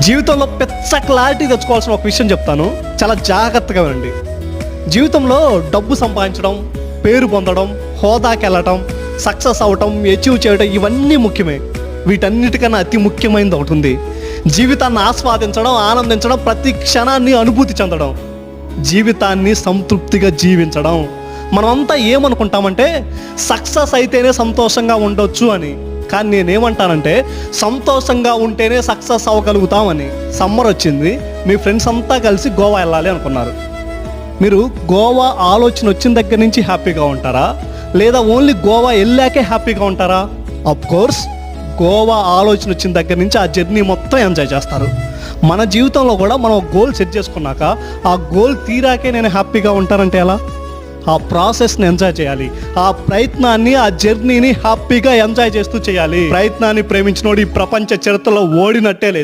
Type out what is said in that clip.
జీవితంలో పెద్ద క్లారిటీ తెచ్చుకోవాల్సిన ఒక విషయం చెప్తాను, చాలా జాగ్రత్తగా వినండి. జీవితంలో డబ్బు సంపాదించడం, పేరు పొందడం, హోదాకి వెళ్ళటం, సక్సెస్ అవ్వటం, అచీవ్ చేయడం ఇవన్నీ ముఖ్యమే. వీటన్నిటికన్నా అతి ముఖ్యమైనది ఒకటి ఉంది. జీవితాన్ని ఆస్వాదించడం, ఆనందించడం, ప్రతి క్షణాన్ని అనుభూతి చెందడం, జీవితాన్ని సంతృప్తిగా జీవించడం. మనమంతా ఏమనుకుంటామంటే సక్సెస్ అయితేనే సంతోషంగా ఉండొచ్చు అని, కానీ నేనేమంటానంటే సంతోషంగా ఉంటేనే సక్సెస్ అవ్వగలుగుతామని. సమ్మర్ వచ్చింది, మీ ఫ్రెండ్స్ అంతా కలిసి గోవా వెళ్ళాలి అనుకున్నారు. మీరు గోవా ఆలోచన వచ్చిన దగ్గర నుంచి హ్యాపీగా ఉంటారా, లేదా ఓన్లీ గోవా వెళ్ళాకే హ్యాపీగా ఉంటారా? అఫ్ కోర్స్ గోవా ఆలోచన వచ్చిన దగ్గర నుంచి ఆ జర్నీ మొత్తం ఎంజాయ్ చేస్తారు. మన జీవితంలో కూడా మనం గోల్ సెట్ చేసుకున్నాక ఆ గోల్ తీరాకే నేను హ్యాపీగా ఉంటానంటే ఎలా? ఆ ప్రాసెస్ని ఎంజాయ్ చేయాలి, ఆ ప్రయత్నాన్ని, ఆ జర్నీని హ్యాపీగా ఎంజాయ్ చేస్తూ చేయాలి. ప్రయత్నాన్ని ప్రేమించినోడు ఈ ప్రపంచ చరిత్రలో ఓడినట్టే లేదు.